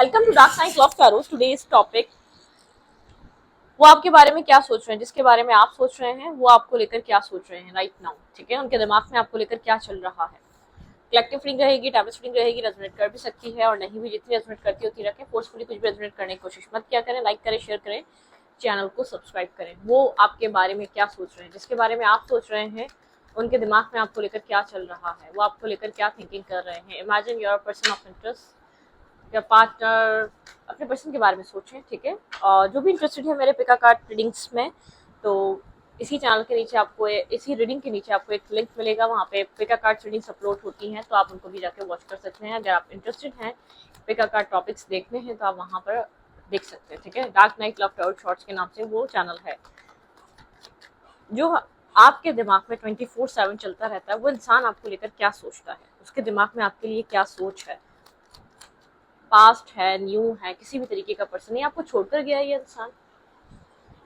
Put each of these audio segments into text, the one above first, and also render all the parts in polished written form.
Welcome to dark side of tarot. Today's topic, वो आपके बारे में क्या सोच रहे हैं, जिसके बारे में आप सोच रहे हैं वो आपको लेकर क्या सोच रहे हैं राइट नाउ। ठीक है, उनके दिमाग में आपको लेकर क्या चल रहा है। कलेक्टिव रीडिंग रहेगी, टैरोट रीडिंग रहेगी, रेजोनेट कर भी सकती है और नहीं भी। जितनी रेजोनेट करती होती रखें, फोर्सफुली कुछ भी रेजोनेट करने की कोशिश मत किया करें। लाइक करें, शेयर करें, चैनल को सब्सक्राइब करें। वो आपके बारे में क्या सोच रहे हैं, जिसके बारे में आप सोच रहे हैं उनके दिमाग में आपको लेकर क्या चल रहा है, वो आपको लेकर क्या थिंकिंग कर रहे हैं। Imagine your person of interest या पार्टनर, अपने पर्सन के बारे में सोचें। ठीक है, और जो भी इंटरेस्टेड है मेरे पिका कार्ड रीडिंग्स में, तो इसी चैनल के नीचे आपको, इसी रीडिंग के नीचे आपको एक लिंक मिलेगा, वहाँ पे पिका कार्ड रीडिंग्स अपलोड होती हैं, तो आप उनको भी जाके वॉच कर सकते हैं। अगर आप इंटरेस्टेड हैं पिका कार्ड टॉपिक्स देखने हैं तो आप वहाँ पर देख सकते हैं। ठीक है, dark night love tarot shorts के नाम से वो चैनल है। जो आपके दिमाग में 24/7 चलता रहता है, वो इंसान आपको लेकर क्या सोचता है, उसके दिमाग में आपके लिए क्या सोच है। पास्ट है, न्यू है, किसी भी तरीके का पर्सन, ये आपको छोड़कर गया है ये इंसान,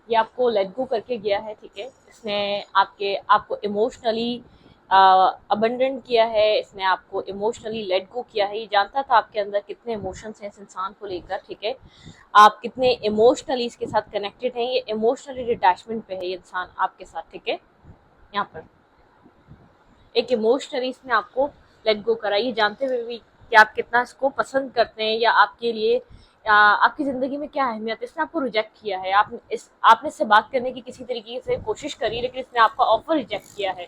ये आपको लेट गो करके गया है। ठीक है, इसने आपको इमोशनली अबंडन किया है, इसने आपको इमोशनली लेट गो किया है। ये जानता था आपके अंदर कितने इमोशंस हैं इस इंसान को लेकर। ठीक है, आप कितने इमोशनली इसके साथ कनेक्टेड हैं, ये इमोशनली डिटैचमेंट पे है ये इंसान आपके साथ। ठीक है, यहाँ पर एक इमोशनली इसने आपको लेट गो करा, ये जानते हुए भी कि आप कितना इसको पसंद करते हैं या आपके लिए आपकी ज़िंदगी में क्या अहमियत है। इसने आपको रिजेक्ट किया है। आपने इससे बात करने की किसी तरीके से कोशिश करी, लेकिन इसने आपका ऑफर रिजेक्ट किया है।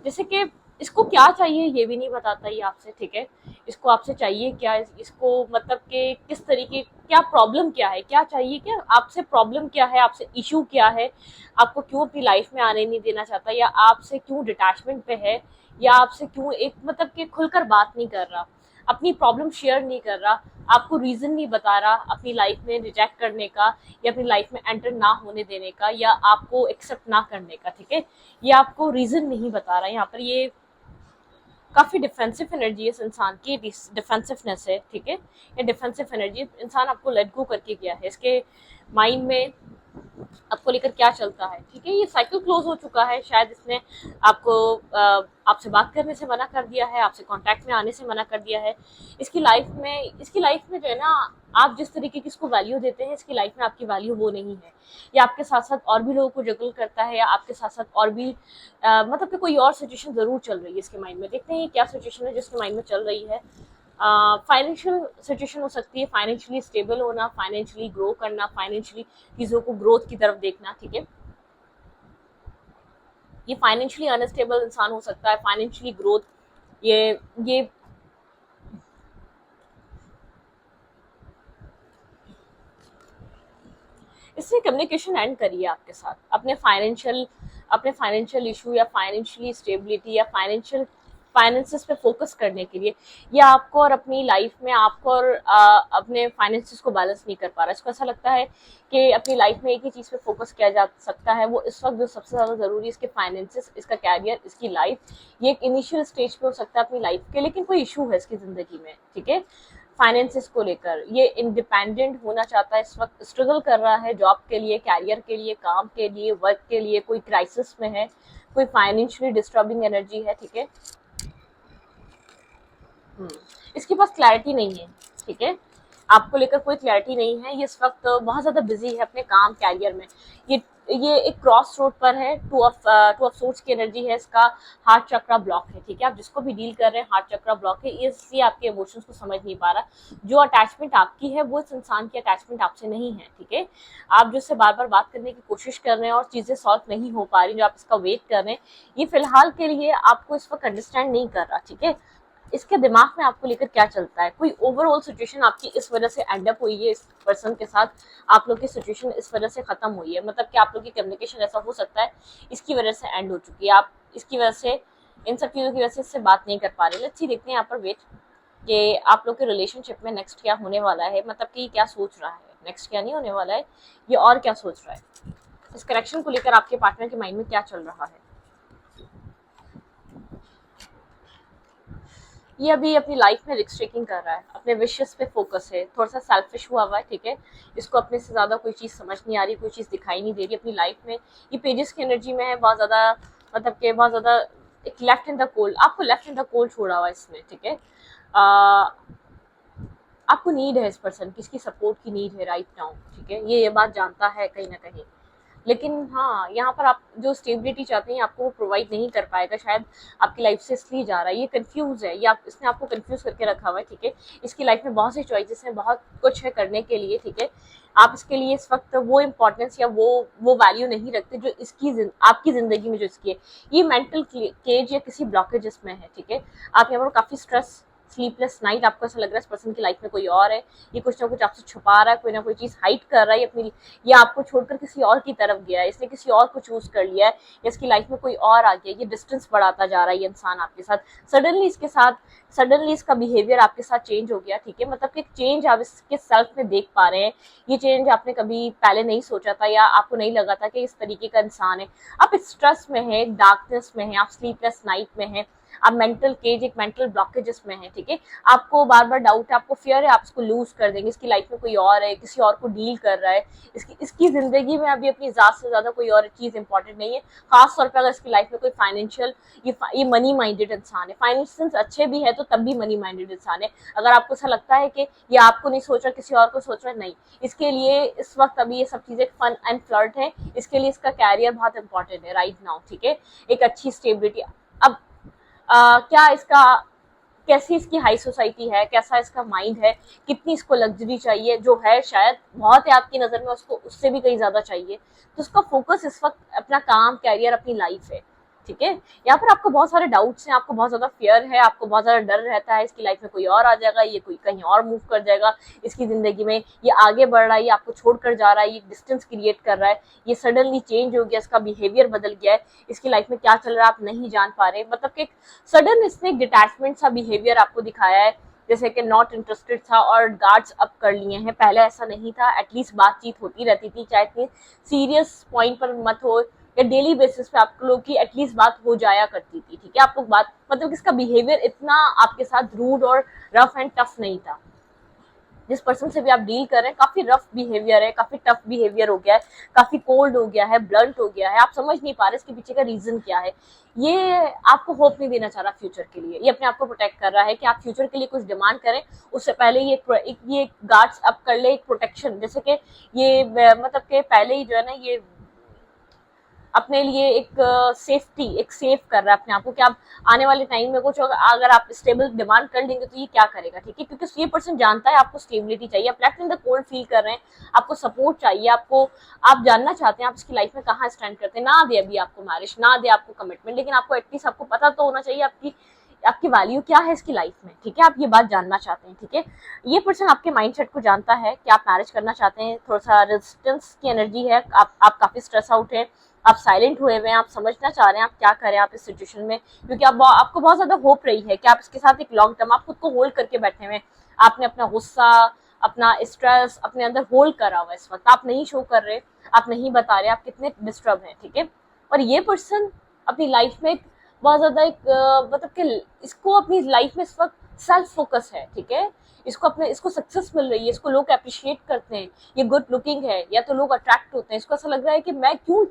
जैसे कि इसको क्या चाहिए ये भी नहीं बताता ये आपसे। ठीक है, इसको आपसे चाहिए क्या, इसको मतलब कि किस तरीके, क्या प्रॉब्लम क्या है, क्या चाहिए, क्या आपसे प्रॉब्लम क्या है, आपसे इशू क्या है, आपको क्यों अपनी लाइफ में आने नहीं देना चाहता, या आपसे क्यों डिटैचमेंट पे है, या आपसे क्यों एक मतलब कि खुलकर बात नहीं कर रहा, अपनी प्रॉब्लम शेयर नहीं कर रहा, आपको रीजन नहीं बता रहा अपनी लाइफ में रिजेक्ट करने का, या अपनी लाइफ में एंटर ना होने देने का, या आपको एक्सेप्ट ना करने का। ठीक है, ये आपको रीजन नहीं बता रहा। यहाँ पर ये काफी डिफेंसिव एनर्जी है इस इंसान की, डिफेंसिवनेस है। ठीक है, ये डिफेंसिव एनर्जी, इंसान आपको लेट गो करके गया है। इसके माइंड में आपको लेकर क्या चलता है। ठीक है, ये साइकिल क्लोज हो चुका है। शायद इसने आपको आपसे बात करने से मना कर दिया है, आपसे कांटेक्ट में आने से मना कर दिया है। इसकी लाइफ में जो है ना, आप जिस तरीके की इसको वैल्यू देते हैं, इसकी लाइफ में आपकी वैल्यू वो नहीं है। या आपके साथ साथ और भी लोगों को जगल करता है, या आपके साथ साथ और भी मतलब कि कोई और सिचुएशन जरूर चल रही है इसके माइंड में। देखते हैं क्या सिचुएशन है जो इसके माइंड में चल रही है। फाइनेंशियल सिचुएशन हो सकती है, फाइनेंशियली स्टेबल होना, फाइनेंशियली ग्रो करना, फाइनेंशियली चीज़ों को ग्रोथ की तरफ देखना। ठीक है, ये फाइनेंशियली अनस्टेबल इंसान हो सकता है, फाइनेंशियली ग्रोथ, ये इससे कम्युनिकेशन एंड करिए आपके साथ अपने फाइनेंशियल इशू या फाइनेंशियली स्टेबिलिटी या फाइनेंसेस पे फोकस करने के लिए। या आपको और अपनी लाइफ में आपको और अपने फाइनेंसेस को बैलेंस नहीं कर पा रहा। इसको ऐसा लगता है कि अपनी लाइफ में एक ही चीज़ पे फोकस किया जा सकता है, वो इस वक्त जो सबसे ज़्यादा ज़रूरी है, इसके फाइनेंसेस, इसका कैरियर, इसकी लाइफ। ये एक इनिशियल स्टेज पे हो सकता है अपनी लाइफ के, लेकिन कोई इशू है इसकी ज़िंदगी में। ठीक है, फाइनेंसेस को लेकर ये इंडिपेंडेंट होना चाहता है, इस वक्त स्ट्रगल कर रहा है जॉब के लिए, कैरियर के लिए, काम के लिए, वर्क के लिए, कोई क्राइसिस में है, कोई फाइनेंशियली डिस्टर्बिंग एनर्जी है। ठीक है, इसके पास क्लैरिटी नहीं है। ठीक है, आपको लेकर कोई क्लैरिटी नहीं है। ये इस वक्त बहुत ज़्यादा बिजी है अपने काम, कैरियर में। ये एक क्रॉस रोड पर है। टू ऑफ सोर्स की एनर्जी है इसका। हार्ट चक्रा ब्लॉक है। ठीक है, आप जिसको भी डील कर रहे हैं, हार्ट चक्रा ब्लॉक है, इसलिए आपके इमोशंस को समझ नहीं पा रहा। जो अटैचमेंट आपकी है वो इस इंसान की अटैचमेंट आपसे नहीं है। ठीक है, आप जिससे बार बार बात करने की कोशिश कर रहे हैं और चीज़ें सॉल्व नहीं हो पा रही, जो आप इसका वेट कर रहे हैं, ये फिलहाल के लिए आपको इस वक्त अंडरस्टैंड नहीं कर रहा। ठीक है, इसके दिमाग में आपको लेकर क्या चलता है, कोई ओवरऑल सिचुएशन आपकी इस वजह से एंड अप हुई है इस पर्सन के साथ, आप लोग की सिचुएशन इस वजह से खत्म हुई है, मतलब कि आप लोग की कम्युनिकेशन ऐसा हो सकता है इसकी वजह से एंड हो चुकी है। आप इसकी वजह से, इन सब चीज़ों की वजह से इससे बात नहीं कर पा रहे। लेट्स सी, देखते हैं यहाँ पर वेट कि आप लोग के रिलेशनशिप में नेक्स्ट क्या होने वाला है, मतलब कि क्या सोच रहा है, नेक्स्ट क्या नहीं होने वाला है, ये और क्या सोच रहा है। इस करेक्शन को लेकर आपके पार्टनर के माइंड में क्या चल रहा है। ये अभी अपनी लाइफ में रिस्क टेकिंग कर रहा है, अपने विशेस पे फोकस है, थोड़ा सा सेल्फिश हुआ हुआ है। ठीक है, इसको अपने से ज्यादा कोई चीज समझ नहीं आ रही, कोई चीज दिखाई नहीं दे रही अपनी लाइफ में। ये पेजेस की एनर्जी में है बहुत ज्यादा, मतलब कि बहुत ज्यादा एक लेफ्ट इन द कोल्ड, आपको लेफ्ट इन द कोल्ड छोड़ा हुआ है इसने। ठीक है, आपको नीड है इस पर्सन की, इसकी सपोर्ट की नीड है राइट नाउ, ठीक है, ये बात जानता है कहीं ना कहीं। लेकिन हाँ, यहाँ पर आप जो स्टेबिलिटी चाहते हैं आपको वो प्रोवाइड नहीं कर पाएगा, शायद आपकी लाइफ से इसलिए जा रहा है, ये कंफ्यूज है, ये आप इसने आपको कंफ्यूज करके रखा हुआ है, ठीक है। इसकी लाइफ में बहुत सी चॉइसेस हैं, बहुत कुछ है करने के लिए, ठीक है। आप इसके लिए इस वक्त वो इम्पोर्टेंस या वो वैल्यू नहीं रखते जो आपकी जिंदगी में जो इसकी है। ये मेंटल केज या किसी ब्लॉकेजेस में है, ठीक है। आप यहाँ पर काफी स्ट्रेस, स्लीपलेस नाइट, आपको ऐसा लग रहा है इस पर्सन की लाइफ में कोई और है, ये कुछ ना कुछ आपसे छुपा रहा है, कोई ना कोई चीज हाइड कर रहा है अपनी, या आपको छोड़कर किसी और की तरफ गया है, इसने किसी और को चूज कर लिया है, या इसकी लाइफ में कोई और आ गया, ये डिस्टेंस बढ़ाता जा रहा है ये इंसान आपके साथ। सडनली इसका बिहेवियर आपके साथ चेंज हो गया, ठीक है। मतलब कि चेंज आप इसके सेल्फ में देख पा रहे हैं, ये चेंज आपने कभी पहले नहीं सोचा था, या आपको नहीं लगा था कि इस तरीके का इंसान है। आप स्ट्रेस में है, डार्कनेस में है, आप स्लीपलेस नाइट में है, आप मेंटल केज, एक मेंटल ब्लॉकेजेस में है, ठीक है। आपको बार बार डाउट है, आपको फियर है आप इसको लूज कर देंगे, इसकी लाइफ में कोई और है, किसी और को डील कर रहा है, इसकी जिंदगी में अभी अपनी ज्यादा से ज्यादा कोई और चीज इंपॉर्टेंट नहीं है। खास तौर पर अगर इसकी लाइफ में कोई फाइनेंशियल, ये मनी माइंडेड इंसान है, फाइनेंशियल अच्छे भी है तो तब भी मनी माइंडेड इंसान है। अगर आपको ऐसा लगता है कि ये आपको नहीं सोच रहा, किसी और को सोच रहा है, नहीं, इसके लिए इस वक्त अभी ये सब चीजें फन एंड फ्लर्ट है, इसके लिए इसका कैरियर बहुत इंपॉर्टेंट है राइट नाउ, ठीक है। एक अच्छी स्टेबिलिटी। अब क्या इसका, कैसी इसकी हाई सोसाइटी है, कैसा इसका माइंड है, कितनी इसको लग्जरी चाहिए, जो है शायद बहुत है आपकी नजर में, उसको उससे भी कहीं ज्यादा चाहिए, तो उसका फोकस इस वक्त अपना काम, कैरियर, अपनी लाइफ है, ठीक है। यहाँ पर आपको बहुत सारे डाउट्स हैं, आपको बहुत ज्यादा फियर है, आपको बहुत ज्यादा डर रहता है इसकी लाइफ में कोई और आ जाएगा, ये कोई कहीं और मूव कर जाएगा इसकी जिंदगी में, ये आगे बढ़ रहा है, ये आपको छोड़कर जा रहा है, ये डिस्टेंस क्रिएट कर रहा है, ये सडनली चेंज हो गया, इसका बिहेवियर बदल गया है, इसकी लाइफ में क्या चल रहा है आप नहीं जान पा रहे। मतलब कि सडन इसने एक डिटैचमेंट सा बिहेवियर आपको दिखाया है, जैसे कि नॉट इंटरेस्टेड था और गार्ड्स अप कर लिए हैं। पहले ऐसा नहीं था, एटलीस्ट बातचीत होती रहती थी, चाहे इतनी सीरियस पॉइंट पर मत हो, या डेली बेसिस पे आप लोग की एटलीस्ट बात हो जाया करती थी, ठीक है। आप लोग बात, मतलब इसका बिहेवियर इतना आपके साथ रूड और रफ एंड टफ नहीं था। जिस पर्सन से भी आप डील कर रहे हैं काफी रफ बिहेवियर है, काफी टफ बिहेवियर हो गया है, काफी कोल्ड हो गया है, ब्लंट हो गया है, आप समझ नहीं पा रहे इसके पीछे का रीजन क्या है। ये आपको होप नहीं देना चाह रहा फ्यूचर के लिए, ये अपने आप को प्रोटेक्ट कर रहा है कि आप फ्यूचर के लिए कुछ डिमांड करें उससे पहले ये गार्ड्स अप कर ले, एक प्रोटेक्शन, जैसे कि ये मतलब के पहले ही जो है ना, ये अपने लिए एक सेफ्टी, एक सेफ कर रहा है अपने आप को, कि आप आने वाले टाइम में कुछ अगर आप स्टेबल डिमांड कर लेंगे तो ये क्या करेगा, ठीक है। क्योंकि ये पर्सन जानता है आपको स्टेबिलिटी चाहिए, आप left in the cold feel कर रहे हैं, आपको सपोर्ट चाहिए, आप जानना चाहते हैं आप इसकी लाइफ में कहाँ स्टैंड करते हैं। ना दे अभी आपको मैरिज, ना दे आपको कमिटमेंट, लेकिन आपको एटलीस्ट आपको पता तो होना चाहिए आपकी वैल्यू क्या है इसकी लाइफ में, ठीक है। आप ये बात जानना चाहते हैं, ठीक है। ये पर्सन आपके माइंडसेट को जानता है कि आप मैरिज करना चाहते हैं, थोड़ा सा रेजिस्टेंस की एनर्जी है, आप काफी स्ट्रेस आउट है, आप साइलेंट हुए हुए हैं, आप समझना चाह रहे हैं आप क्या करें आप इस सिचुएशन में, क्योंकि आपको बहुत ज्यादा होप रही है कि आप इसके साथ एक लॉन्ग टर्म, आप खुद को होल्ड करके बैठे हुए हैं, आपने अपना गुस्सा, अपना स्ट्रेस अपने अंदर होल्ड करा हुआ है, इस वक्त आप नहीं शो कर रहे, आप नहीं बता रहे आप कितने डिस्टर्ब हैं, ठीक है। और ये पर्सन अपनी लाइफ में बहुत ज्यादा एक मतलब कि इसको अपनी लाइफ में इस वक्त सेल्फ फोकस है, ठीक है। इसको सक्सेस मिल रही है, इसको लोग अप्रिशिएट करते हैं, ये गुड लुकिंग है, या तो लोग अट्रैक्ट होते हैं, इसको ऐसा लग रहा है कि मैं क्यों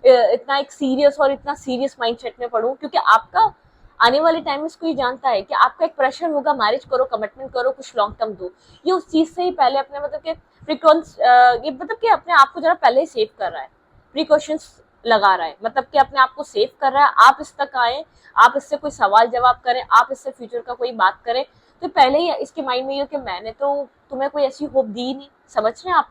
इतना एक सीरियस और इतना सीरियस माइंडसेट में पढ़ूं, क्योंकि आपका आने वाले टाइम में इसको ये जानता है कि आपका एक प्रेशर होगा, मैरिज करो, कमिटमेंट करो, कुछ लॉन्ग टर्म दो, ये उस चीज से ही पहले अपने मतलब के ये मतलब कि अपने आप को जरा पहले ही सेव कर रहा है, प्रिकॉशंस लगा रहा है, मतलब कि अपने आप को सेव कर रहा है। आप इस तक आए, आप इससे कोई सवाल जवाब करें, आप इससे फ्यूचर का कोई बात करें, तो पहले ही इसके माइंड में ये कि मैंने तो तुम्हें कोई ऐसी होप दी नहीं, समझ रहे हैं आप,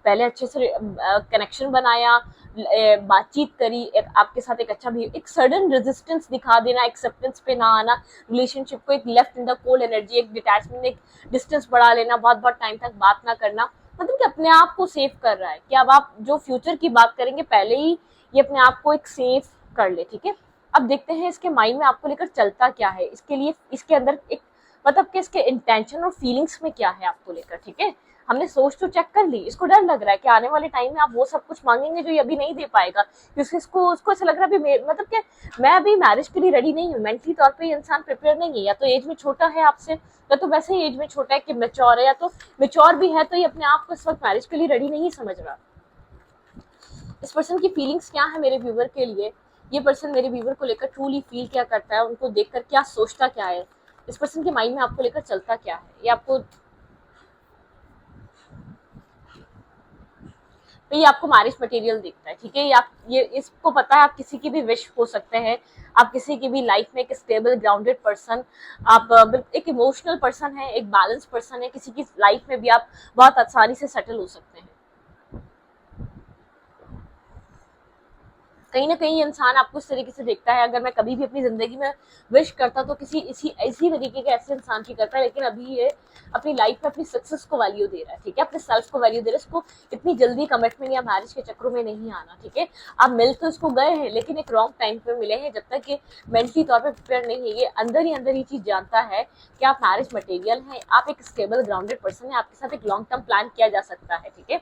पहले अच्छे से कनेक्शन बनाया, बातचीत करी, आपके साथ एक अच्छा भी, एक सडन रेजिस्टेंस दिखा देना, एक्सेप्टेंस पे ना आना, रिलेशनशिप को एक left in the cold energy, एक डिटैचमेंट, एक डिस्टेंस बढ़ा लेना, बहुत बहुत टाइम तक बात ना करना, मतलब कि अपने आप को सेव कर रहा है कि अब आप जो फ्यूचर की बात करेंगे पहले ही ये अपने आप को एक सेव कर ले, ठीक है। अब देखते हैं इसके माइंड में आपको लेकर चलता क्या है, इसके लिए इसके अंदर एक मतलब कि इसके इंटेंशन और फीलिंग्स में क्या है आपको लेकर, ठीक है। हमने सोच तो चेक कर ली, इसको डर लग रहा है कि आने वाले टाइम में आप वो सब कुछ मांगेंगे जो ये अभी नहीं दे पाएगा, क्योंकि उसको ऐसा लग रहा है अभी मतलब कि मैं अभी मैरिज के लिए रेडी नहीं हूँ, मेंटली तौर पे ये इंसान प्रिपेयर नहीं है, या तो एज में छोटा है आपसे, या तो वैसे ही एज में छोटा है कि मेच्योर है, या तो मेच्योर भी है तो ये अपने आप को इस वक्त मैरिज के लिए रेडी नहीं समझ रहा। इस पर्सन की फीलिंग्स क्या है मेरे व्यूवर के लिए, ये पर्सन मेरे व्यूवर को लेकर ट्रूली फील क्या करता है, उनको देखकर क्या सोचता क्या है, इस पर्सन के माइंड में आपको लेकर चलता क्या है, ये आपको तो ये आपको मैरिज मटेरियल दिखता है, ठीक है। ये इसको पता है आप किसी की भी विश हो सकते हैं, आप किसी की भी लाइफ में एक स्टेबल ग्राउंडेड पर्सन, आप एक इमोशनल पर्सन है, एक बैलेंस पर्सन है, किसी की लाइफ में भी आप बहुत आसानी से सेटल हो सकते हैं। कहीं ना कहीं इंसान आपको इस तरीके से देखता है। अगर मैं कभी भी अपनी जिंदगी में विश करता तो किसी इसी तरीके के ऐसे इंसान की करता है, लेकिन अभी ये अपनी लाइफ में अपनी सक्सेस को वैल्यू दे रहा है, ठीक है, अपने सेल्फ को वैल्यू दे रहा है। इसको इतनी जल्दी कमिटमेंट या मैरिज के चक्रों में नहीं आना, ठीक है। आप मिल तो इसको गए हैं, लेकिन एक रॉन्ग टाइम पे मिले हैं। जब तक ये मेंटली तौर पर प्रिपेयर नहीं है, ये अंदर ही अंदर ये चीज जानता है कि आप मैरिज मटेरियल हैं, आप एक स्टेबल ग्राउंडेड पर्सन है, आपके साथ एक लॉन्ग टर्म प्लान किया जा सकता है, ठीक है।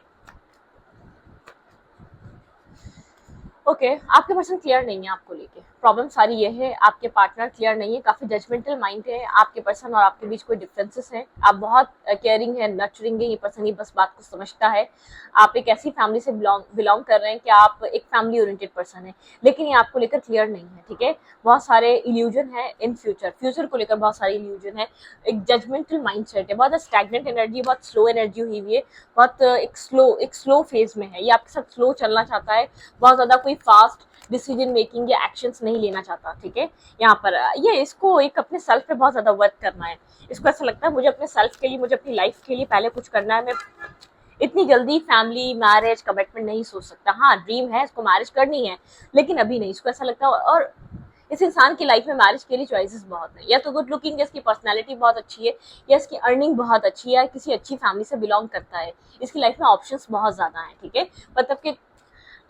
ओके आपके पर्सन क्लियर नहीं है आपको लेके, प्रॉब्लम सारी ये है, आपके पार्टनर क्लियर नहीं है, काफी जजमेंटल माइंड है, आपके पर्सन और आपके बीच कोई डिफरेंसेस हैं, आप बहुत केयरिंग है, नर्चरिंग है, ये पर्सन ये बस बात को समझता है। आप एक ऐसी फैमिली से बिलोंग कर रहे हैं कि आप एक फैमिली ओरिएंटेड पर्सन है, लेकिन ये आपको लेकर क्लियर नहीं है, ठीक है। बहुत सारे इल्यूजन है इन फ्यूचर को लेकर, बहुत सारे इल्यूजन है, एक जजमेंटल माइंड सेट है, बहुत स्टैग्नेंट एनर्जी, बहुत स्लो एनर्जी हुई हुई है, बहुत एक स्लो फेज में है, ये आपके साथ स्लो चलना चाहता है, बहुत ज्यादा कोई फास्ट डिसीजन मेकिंग या एक्शंस नहीं लेना चाहता, ठीक है। यहाँ पर ये इसको एक अपने सेल्फ पे बहुत ज्यादा वर्क करना है, इसको ऐसा लगता है मुझे अपने सेल्फ के लिए, मुझे अपनी लाइफ के लिए पहले कुछ करना है, मैं इतनी जल्दी फैमिली मैरिज कमिटमेंट नहीं सोच सकता। हाँ ड्रीम है, इसको मैरिज करनी है, लेकिन अभी नहीं, इसको ऐसा लगता है। और इस इंसान की लाइफ में मैरिज के लिए चॉइसेस बहुत है, या तो गुड लुकिंग है, इसकी पर्सनैलिटी बहुत अच्छी है, या इसकी अर्निंग बहुत अच्छी है, या किसी अच्छी फैमिली से बिलोंग करता है, इसकी लाइफ में ऑप्शंस बहुत ज्यादा हैं, ठीक है। मतलब कि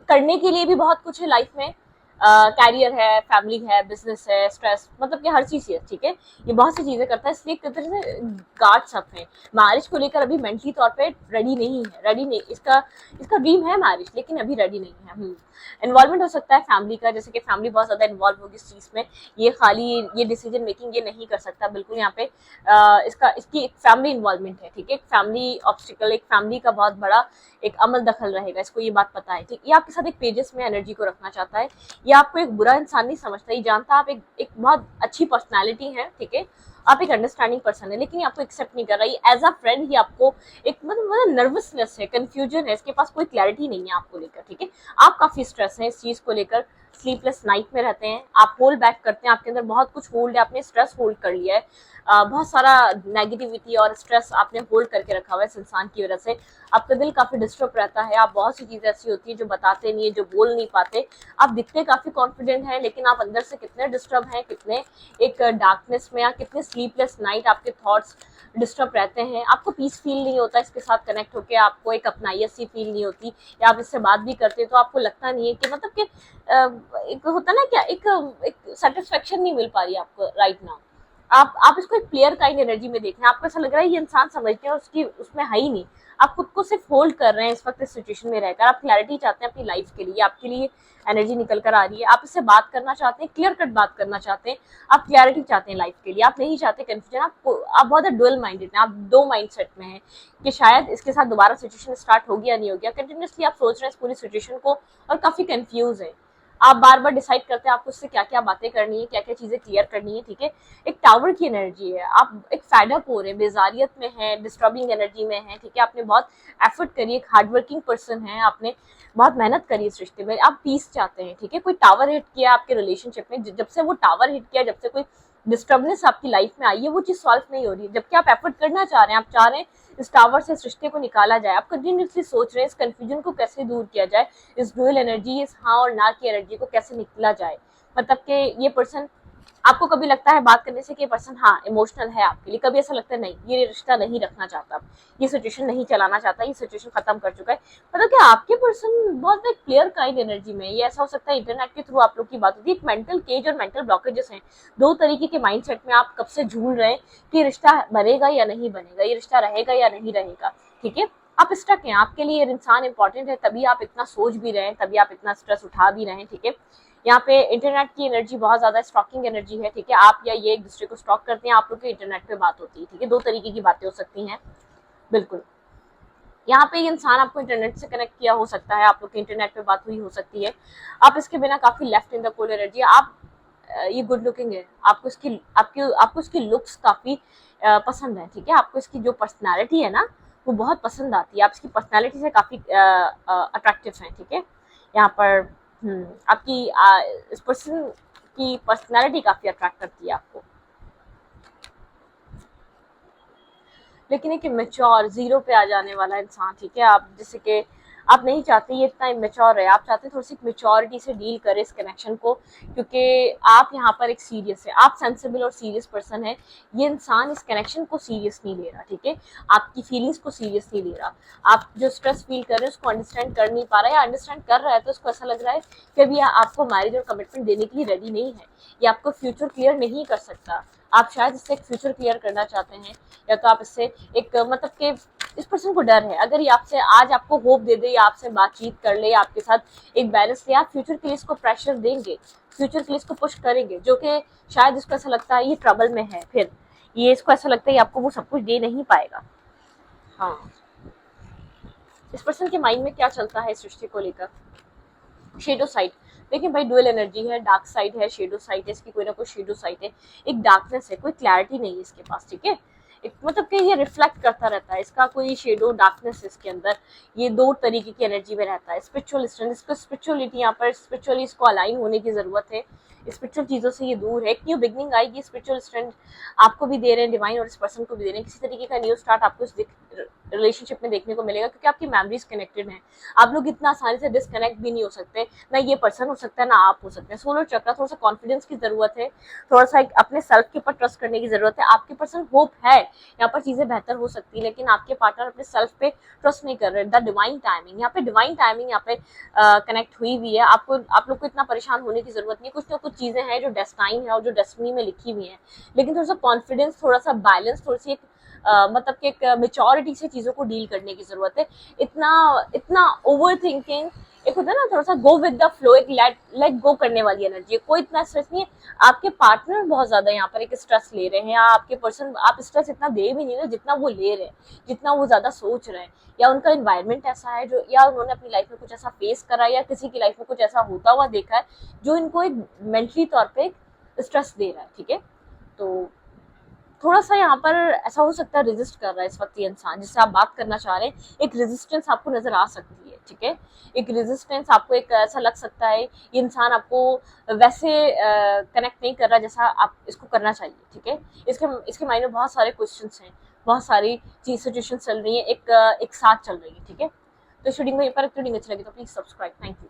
करने के लिए भी बहुत कुछ है लाइफ में, कैरियर है, फैमिली है, बिजनेस है, स्ट्रेस, मतलब कि हर चीज है, ठीक है। ये बहुत सी चीजें करता है, इसलिए एक तरह से गार्ड्स अप है, मैरिज को लेकर अभी मेंटली तौर पे रेडी नहीं है, रेडी नहीं, इसका ड्रीम है मैरिज, लेकिन अभी रेडी नहीं है। इन्वॉल्वमेंट हो सकता है फैमिली का, जैसे कि फैमिली बहुत ज्यादा इन्वॉल्व होगी इस चीज में, ये खाली ये डिसीजन मेकिंग ये नहीं कर सकता बिल्कुल। यहाँ पे इसकी एक फैमिली इन्वॉल्वमेंट है, ठीक है, एक फैमिली ऑब्स्टिकल, एक फैमिली का बहुत बड़ा एक अमल दखल रहेगा, इसको ये बात पता है, ठीक। ये आपके साथ एक पेजेस में एनर्जी को रखना चाहता है, ये आपको एक बुरा इंसान नहीं समझता, ये जानता आप एक बहुत अच्छी पर्सनैलिटी है, ठीक है, आप एक अंडरस्टैंडिंग पर्सन है, लेकिन ये आपको एक्सेप्ट नहीं कर रहा है एज अ फ्रेंड। ही आपको एक मतलब नर्वसनेस है, कंफ्यूजन है, इसके पास कोई क्लैरिटी नहीं है आपको लेकर, ठीक है। आप काफी स्ट्रेस है इस चीज को लेकर, स्लीपलेस नाइट में रहते हैं, आप होल्ड बैक करते हैं, आपके अंदर बहुत कुछ होल्ड है, आपने स्ट्रेस होल्ड कर लिया है, बहुत सारा नेगेटिविटी और स्ट्रेस आपने होल्ड करके रखा हुआ है इस इंसान की वजह से। आपका दिल काफी डिस्टर्ब रहता है, आप बहुत सी चीजें ऐसी होती है जो बताते नहीं है, जो बोल नहीं पाते, आप दिखते काफी कॉन्फिडेंट हैं, लेकिन आप अंदर से कितने डिस्टर्ब हैं, कितने एक डार्कनेस में, या कितने स्लीपलेस नाइट आपके थॉट्स डिस्टर्ब रहते हैं, आपको पीस फील नहीं होता इसके साथ कनेक्ट होकर, आपको एक अपनाइयत सी फील नहीं होती, या आप इससे बात भी करते हैं तो आपको लगता नहीं है कि मतलब कि एक होता ना क्या, एक सेटिस्फेक्शन नहीं मिल पा रही आपको राइट नाउ। आप इसको एक प्लेयर काइंड एनर्जी में देख रहे हैं, आपको ऐसा लग रहा है ये इंसान समझते हैं और उसकी उसमें है ही नहीं, आप खुद को सिर्फ होल्ड कर रहे हैं इस वक्त इस सिचुएशन में रहकर, आप क्लैरिटी चाहते हैं अपनी लाइफ के लिए, आपके लिए एनर्जी निकल कर आ रही है, आप इससे बात करना चाहते हैं, क्लियर कट बात करना चाहते हैं, आप क्लैरिटी चाहते हैं लाइफ के लिए, आप नहीं चाहते कंफ्यूजन, आप बहुत डुअल माइंडेड हैं, आप दो माइंड सेट में हैं कि शायद इसके साथ दोबारा सिचुएशन स्टार्ट हो गया नहीं हो गया, कंटिन्यूसली आप सोच रहे हैं इस पूरी सिचुएशन को और काफी कंफ्यूज है, आप बार बार डिसाइड करते हैं आपको उससे क्या क्या बातें करनी है, क्या क्या चीजें क्लियर करनी है, ठीक है। एक टावर की एनर्जी है, आप एक फैडअप हो रहे हैं, बेजारियत में है, डिस्टर्बिंग एनर्जी में है, ठीक है, आपने बहुत एफर्ट करी, एक हार्ड वर्किंग पर्सन है, आपने बहुत मेहनत करी इस रिश्ते में, आप पीस चाहते हैं, ठीक है। कोई टावर हिट किया आपके रिलेशनशिप में, जब से वो टावर हिट किया, जब से कोई डिस्टर्बनेस आपकी लाइफ में आई है, वो चीज सॉल्व नहीं हो रही है, जबकि आप एफर्ट करना चाह रहे हैं, आप चाह रहे हैं इस टावर से इस रिश्ते को निकाला जाए, आप कंटिन्यूसली सोच रहे हैं इस कंफ्यूजन को कैसे दूर किया जाए, इस डुअल एनर्जी, इस हाँ और ना की एनर्जी को कैसे निकला जाए। मतलब कि ये पर्सन, आपको कभी लगता है बात करने से कि ये पर्सन हाँ इमोशनल है आपके लिए, कभी ऐसा लगता है नहीं ये रिश्ता नहीं रखना चाहता, ये सिचुएशन नहीं चलाना चाहता, ये सिचुएशन खत्म कर चुका है, मतलब कि आपके पर्सन बहुत एक क्लियर काइंड एनर्जी में। ये ऐसा हो सकता है इंटरनेट के थ्रू आप लोग की बात होती है, एक मेंटल केज और मेंटल ब्लॉकेजेस हैं, दो तरीके के माइंडसेट में आप कब से झूल रहे हैं कि रिश्ता बनेगा या नहीं बनेगा, ये रिश्ता रहेगा या नहीं रहेगा, ठीक है। आप स्टक हैं, आपके लिए इंसान इंपॉर्टेंट है, तभी आप इतना सोच भी रहे हैं, तभी आप इतना स्ट्रेस उठा भी रहे हैं, ठीक है। यहाँ पे इंटरनेट की एनर्जी बहुत ज्यादा स्टॉकिंग एनर्जी है, ठीक है, आप या ये एक दूसरे को स्टॉक करते हैं, आप लोग की इंटरनेट पे बात होती है, ठीक है, दो तरीके की बातें हो सकती हैं, बिल्कुल। यहाँ पे इंसान आपको इंटरनेट से कनेक्ट किया हो सकता है, आप लोग की इंटरनेट पे बात हुई हो सकती है, आप इसके बिना काफी left in the cold energy, आप ये गुड लुकिंग है, आपको इसकी लुक्स काफी पसंद है, ठीक है, आपको इसकी जो पर्सनैलिटी है ना वो बहुत पसंद आती है, आप इसकी पर्सनैलिटी से काफ़ी अट्रैक्टिव हैं, ठीक है। यहाँ पर आपकी इस पर्सन की पर्सनैलिटी काफ़ी अट्रैक्ट करती है आपको। लेकिन एक इमेच्योर जीरो पे आ जाने वाला इंसान, ठीक है, आप जैसे कि आप नहीं चाहते ये इतना इमेच्योर है, आप चाहते हैं थोड़ी सी मेच्योरिटी से डील करें इस कनेक्शन को, क्योंकि आप यहाँ पर एक सीरियस है, आप सेंसिबल और सीरियस पर्सन है। ये इंसान इस कनेक्शन को सीरियस नहीं ले रहा, ठीक है, आपकी फीलिंग्स को सीरियस नहीं ले रहा। आप जो स्ट्रेस फील कर रहे हैं उसको अंडरस्टैंड कर नहीं पा रहा है, या अंडरस्टैंड कर रहा है तो उसको ऐसा लग रहा है कि अभी आपको मैरिज और कमिटमेंट देने के लिए रेडी नहीं है, या आपको फ्यूचर क्लियर नहीं कर सकता। आप शायद इससे एक फ्यूचर क्लियर करना चाहते हैं, या तो आप इससे एक मतलब कि इस पर्सन को डर है, अगर ये आपसे आज आपको होप दे दे या आपसे बातचीत कर ले या आपके साथ एक बैलेंस ले, आप फ्यूचर के लिए इसको प्रेशर देंगे, फ्यूचर के लिए इसको पुश करेंगे, जो कि शायद इसको ऐसा लगता है ये ट्रबल में है, फिर ये इसको ऐसा लगता है कि आपको वो सब कुछ दे नहीं पाएगा। हाँ, इस पर्सन के माइंड में क्या चलता है इस रिश्ते को लेकर? शेडो साइड, देखिए भाई डुअल एनर्जी है, डार्क साइड है, शेडो साइड है, इसकी कोई ना कोई शेडो साइड है, एक डार्कनेस है, कोई क्लैरिटी नहीं है इसके पास, ठीक है, एक मतलब कि ये रिफ्लेक्ट करता रहता है, इसका कोई शेडो डार्कनेस इसके अंदर, ये दो तरीके की एनर्जी में रहता है। स्पिरिचुअल स्ट्रेंथ, इसको स्पिरिचुअलिटी यहाँ पर स्पिरिचुअली इसको अलाइन होने की जरूरत है, स्पिरिचुअल चीजों से ये दूर है, एक न्यू बिगनिंग आएगी, स्पिरिचुअल स्ट्रेंथ आपको भी दे रहे हैं डिवाइन और इस पर्सन को भी दे रहे हैं, किसी तरीके का न्यू स्टार्ट आपको इस रिलेशनशिप में देखने को मिलेगा, क्योंकि आपकी मेमोरीज कनेक्टेड हैं, आप लोग इतना आसानी से डिस्कनेक्ट भी नहीं हो सकते, ना ये पर्सन हो सकता है ना आप हो सकते हैं। सोलर चक्र, थोड़ा सा कॉन्फिडेंस की जरूरत है, थोड़ा सा एक अपने सेल्फ के ऊपर ट्रस्ट करने की जरूरत है। आपके पर्सन होप है यहाँ पर चीजें बेहतर हो सकती है, लेकिन आपके पार्टनर अपने सेल्फ पे ट्रस्ट नहीं कर रहे। द डिवाइन टाइमिंग, यहाँ पे डिवाइन टाइमिंग यहाँ पे कनेक्ट हुई हुई है, आपको आप लोग को इतना परेशान होने की जरूरत नहीं, कुछ ना कुछ चीजें हैं जो डेस्टाइन है और जो डेस्टिनी में लिखी हुई है, लेकिन थोड़ा सा कॉन्फिडेंस, थोड़ा सा बैलेंस, थोड़ी सी एक मतलब कि एक मेच्योरिटी से चीजों को डील करने की जरूरत है। इतना इतना ओवर थिंकिंग, एक होता है ना थोड़ा सा गो विद द फ्लो, एक लेट गो करने वाली एनर्जी है, कोई इतना स्ट्रेस नहीं है। आपके पार्टनर बहुत ज्यादा यहाँ पर एक स्ट्रेस ले रहे हैं, या आपके पर्सन आप स्ट्रेस इतना दे भी नहीं रहे जितना वो ले रहे हैं, जितना वो ज्यादा सोच रहे हैं, या उनका एनवायरनमेंट ऐसा है जो, या उन्होंने अपनी लाइफ में कुछ ऐसा फेस करा है, या किसी की लाइफ में कुछ ऐसा होता हुआ देखा है जो इनको एक मेंटली तौर पर स्ट्रेस दे रहा है, ठीक है। तो थोड़ा सा यहाँ पर ऐसा हो सकता है रेजिस्ट कर रहा है इस वक्त ये इंसान जिससे आप बात करना चाह रहे हैं, एक रेजिस्टेंस आपको नजर आ सकती है, ठीक है, एक रेजिस्टेंस आपको एक ऐसा लग सकता है ये इंसान आपको वैसे कनेक्ट नहीं कर रहा जैसा आप इसको करना चाहिए, ठीक है। इसके माइंड में बहुत सारे क्वेश्चंस हैं, बहुत सारी चीज सिचुएशन चल रही है, एक साथ चल रही है, ठीक है। तो इस वीडियो में अच्छी लगी तो प्लीज सब्सक्राइब, थैंक यू।